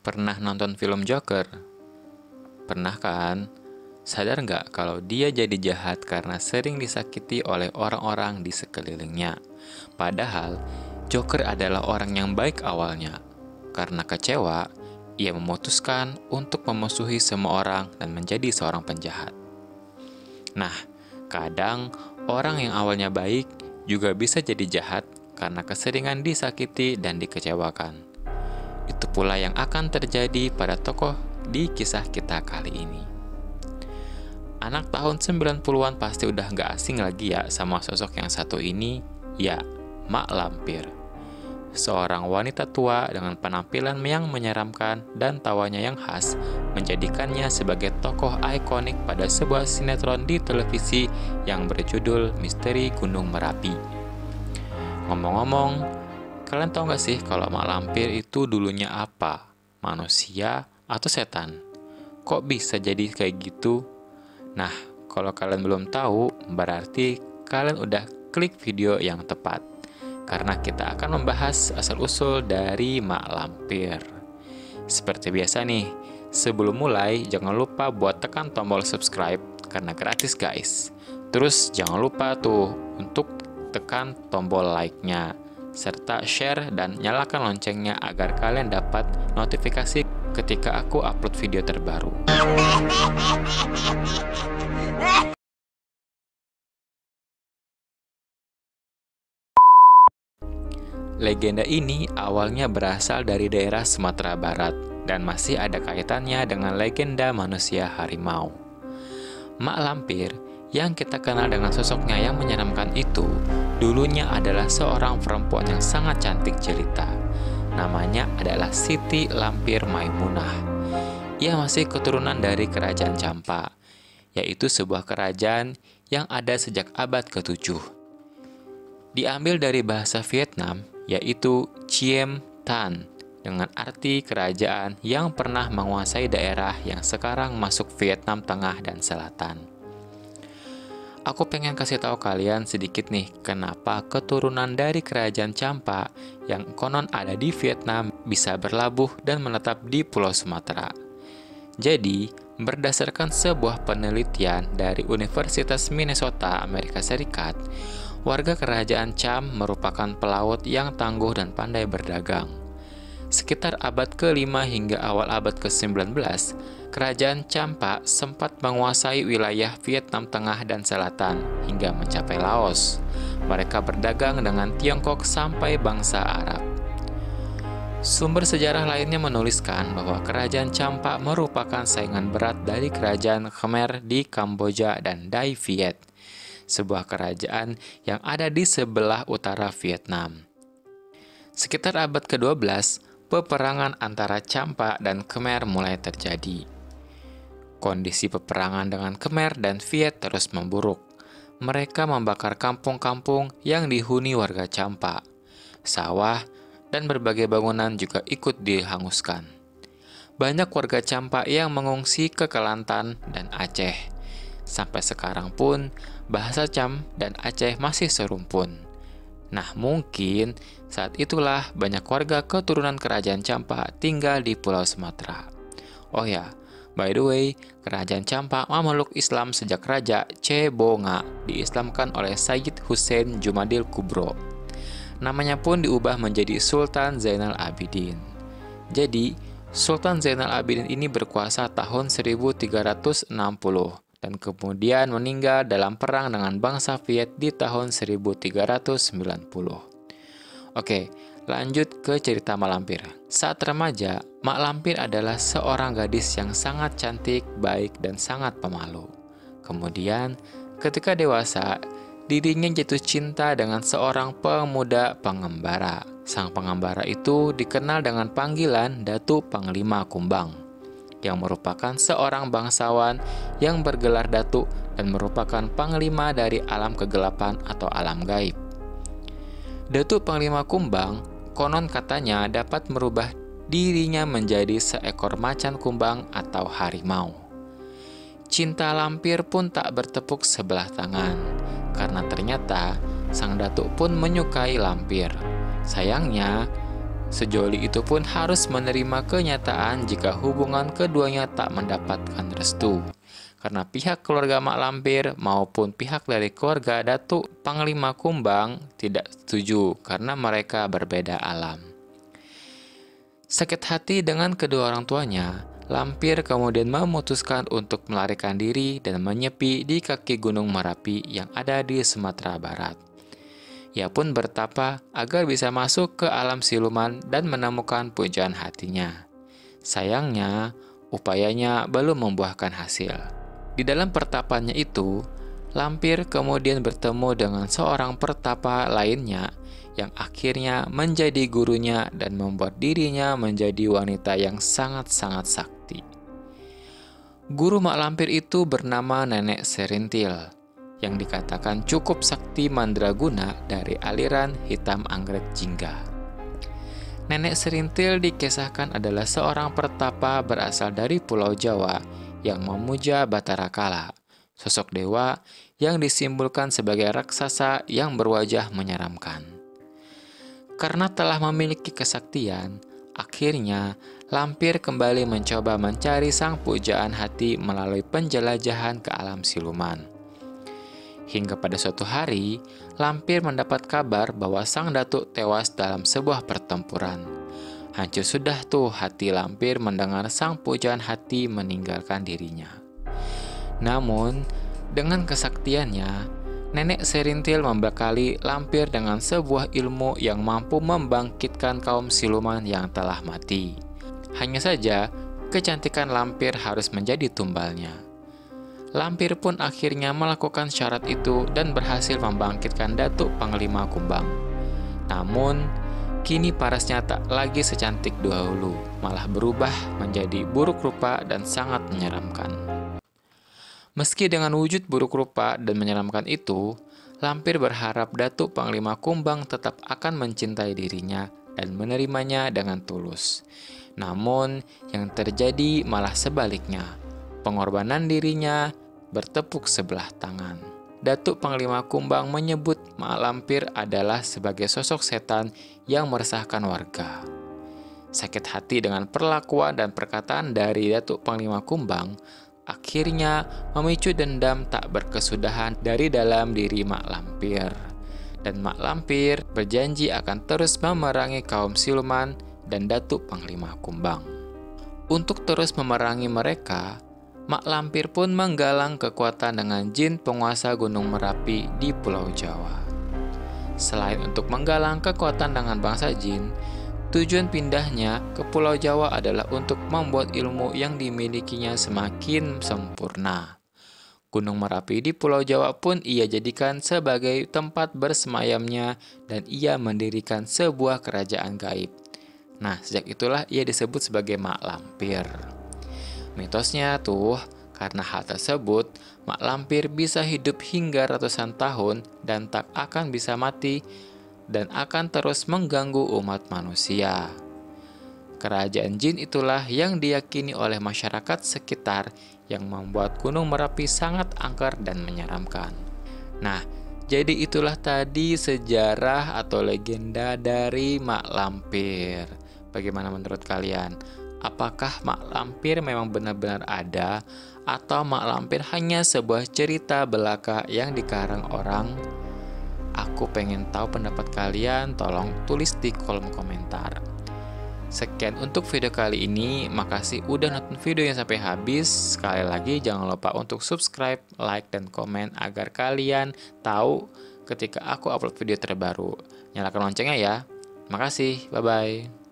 Pernah nonton film Joker? Pernah kan? Sadar nggak kalau dia jadi jahat karena sering disakiti oleh orang-orang di sekelilingnya? Padahal, Joker adalah orang yang baik awalnya. Karena kecewa, ia memutuskan untuk memusuhi semua orang dan menjadi seorang penjahat. Nah, kadang orang yang awalnya baik juga bisa jadi jahat karena keseringan disakiti dan dikecewakan. Itu pula yang akan terjadi pada tokoh di kisah kita kali ini. Anak tahun 90-an pasti udah gak asing lagi ya sama sosok yang satu ini, ya, Mak Lampir. Seorang wanita tua dengan penampilan yang menyeramkan dan tawanya yang khas menjadikannya sebagai tokoh ikonik pada sebuah sinetron di televisi yang berjudul Misteri Gunung Merapi. Ngomong-ngomong, kalian tahu gak sih kalau Mak Lampir itu dulunya apa? Manusia atau setan? Kok bisa jadi kayak gitu? Nah, kalau kalian belum tahu, berarti kalian udah klik video yang tepat. Karena kita akan membahas asal-usul dari Mak Lampir. Seperti biasa nih, sebelum mulai jangan lupa buat tekan tombol subscribe karena gratis guys. Terus jangan lupa tuh untuk tekan tombol like-nya, serta share dan nyalakan loncengnya agar kalian dapat notifikasi ketika aku upload video terbaru. Legenda ini awalnya berasal dari daerah Sumatera Barat dan masih ada kaitannya dengan legenda manusia harimau. Mak Lampir yang kita kenal dengan sosoknya yang menyeramkan itu dulunya adalah seorang perempuan yang sangat cantik jelita. Namanya adalah Siti Lampir Maimunah. Ia masih keturunan dari Kerajaan Champa, yaitu sebuah kerajaan yang ada sejak abad ke-7. Diambil dari bahasa Vietnam, yaitu Chiem Tan, dengan arti kerajaan yang pernah menguasai daerah yang sekarang masuk Vietnam Tengah dan Selatan. Aku pengen kasih tahu kalian sedikit nih, kenapa keturunan dari Kerajaan Champa yang konon ada di Vietnam bisa berlabuh dan menetap di Pulau Sumatera. Jadi, berdasarkan sebuah penelitian dari Universitas Minnesota, Amerika Serikat, warga Kerajaan Cham merupakan pelaut yang tangguh dan pandai berdagang. Sekitar abad ke-5 hingga awal abad ke-19, Kerajaan Champa sempat menguasai wilayah Vietnam Tengah dan Selatan hingga mencapai Laos. Mereka berdagang dengan Tiongkok sampai bangsa Arab. Sumber sejarah lainnya menuliskan bahwa Kerajaan Champa merupakan saingan berat dari Kerajaan Khmer di Kamboja dan Dai Viet, sebuah kerajaan yang ada di sebelah utara Vietnam. Sekitar abad ke-12, peperangan antara Champa dan Khmer mulai terjadi. Kondisi peperangan dengan Khmer dan Viet terus memburuk. Mereka membakar kampung-kampung yang dihuni warga Champa. Sawah dan berbagai bangunan juga ikut dihanguskan. Banyak warga Champa yang mengungsi ke Kelantan dan Aceh. Sampai sekarang pun, bahasa Cham dan Aceh masih serumpun. Nah, mungkin saat itulah banyak warga keturunan Kerajaan Champa tinggal di Pulau Sumatera. Oh ya, by the way, Kerajaan Champa memeluk Islam sejak Raja Cebonga diislamkan oleh Sayyid Hussein Jumadil Kubro. Namanya pun diubah menjadi Sultan Zainal Abidin. Jadi, Sultan Zainal Abidin ini berkuasa tahun 1360. Dan kemudian meninggal dalam perang dengan bangsa Viet di tahun 1390. Oke, lanjut ke cerita Mak Lampir. Saat remaja, Mak Lampir adalah seorang gadis yang sangat cantik, baik, dan sangat pemalu. Kemudian, ketika dewasa, dirinya jatuh cinta dengan seorang pemuda pengembara. Sang pengembara itu dikenal dengan panggilan Datuk Panglima Kumbang, yang merupakan seorang bangsawan yang bergelar datuk dan merupakan panglima dari alam kegelapan atau alam gaib. Datuk Panglima Kumbang konon katanya dapat merubah dirinya menjadi seekor macan kumbang atau harimau. Cinta Lampir pun tak bertepuk sebelah tangan, karena ternyata sang datuk pun menyukai Lampir. Sayangnya, Sejoli itu pun harus menerima kenyataan jika hubungan keduanya tak mendapatkan restu. Karena pihak keluarga Mak Lampir maupun pihak dari keluarga Datuk Panglima Kumbang tidak setuju karena mereka berbeda alam. Sakit hati dengan kedua orang tuanya, Lampir kemudian memutuskan untuk melarikan diri dan menyepi di kaki Gunung Merapi yang ada di Sumatera Barat. Ia pun bertapa agar bisa masuk ke alam siluman dan menemukan pujaan hatinya. Sayangnya, upayanya belum membuahkan hasil. Di dalam pertapannya itu, Lampir kemudian bertemu dengan seorang pertapa lainnya yang akhirnya menjadi gurunya dan membuat dirinya menjadi wanita yang sangat-sangat sakti. Guru Mak Lampir itu bernama Nenek Serintil, yang dikatakan cukup sakti mandraguna dari aliran hitam anggrek jingga. Nenek Serintil dikisahkan adalah seorang pertapa berasal dari Pulau Jawa yang memuja Batara Kala, sosok dewa yang disimbolkan sebagai raksasa yang berwajah menyeramkan. Karena telah memiliki kesaktian, akhirnya Lampir kembali mencoba mencari sang pujaan hati melalui penjelajahan ke alam siluman. Hingga pada suatu hari, Lampir mendapat kabar bahwa sang datuk tewas dalam sebuah pertempuran. Hancur sudah tuh hati Lampir mendengar sang pujaan hati meninggalkan dirinya. Namun, dengan kesaktiannya, Nenek Serintil membekali Lampir dengan sebuah ilmu yang mampu membangkitkan kaum siluman yang telah mati. Hanya saja, kecantikan Lampir harus menjadi tumbalnya. Lampir pun akhirnya melakukan syarat itu dan berhasil membangkitkan Datuk Panglima Kumbang. Namun, kini parasnya tak lagi secantik dahulu, malah berubah menjadi buruk rupa dan sangat menyeramkan. Meski dengan wujud buruk rupa dan menyeramkan itu, Lampir berharap Datuk Panglima Kumbang tetap akan mencintai dirinya dan menerimanya dengan tulus. Namun, yang terjadi malah sebaliknya. Pengorbanan dirinya bertepuk sebelah tangan. Datuk Panglima Kumbang menyebut Mak Lampir adalah sebagai sosok setan yang meresahkan warga. Sakit hati dengan perlakuan dan perkataan dari Datuk Panglima Kumbang, akhirnya memicu dendam tak berkesudahan dari dalam diri Mak Lampir. Dan Mak Lampir berjanji akan terus memerangi kaum siluman dan Datuk Panglima Kumbang. Untuk terus memerangi mereka, Mak Lampir pun menggalang kekuatan dengan jin penguasa Gunung Merapi di Pulau Jawa. Selain untuk menggalang kekuatan dengan bangsa jin, tujuan pindahnya ke Pulau Jawa adalah untuk membuat ilmu yang dimilikinya semakin sempurna. Gunung Merapi di Pulau Jawa pun ia jadikan sebagai tempat bersemayamnya dan ia mendirikan sebuah kerajaan gaib. Nah, sejak itulah ia disebut sebagai Mak Lampir. Mitosnya tuh, karena hal tersebut, Mak Lampir bisa hidup hingga ratusan tahun dan tak akan bisa mati dan akan terus mengganggu umat manusia. Kerajaan jin itulah yang diyakini oleh masyarakat sekitar yang membuat Gunung Merapi sangat angker dan menyeramkan. Nah, jadi itulah tadi sejarah atau legenda dari Mak Lampir. Bagaimana menurut kalian? Apakah Mak Lampir memang benar-benar ada atau Mak Lampir hanya sebuah cerita belaka yang dikarang orang? Aku pengen tahu pendapat kalian, tolong tulis di kolom komentar. Sekian untuk video kali ini, makasih udah nonton videonya sampai habis. Sekali lagi jangan lupa untuk subscribe, like, dan komen agar kalian tahu ketika aku upload video terbaru. Nyalakan loncengnya ya. Makasih, bye-bye.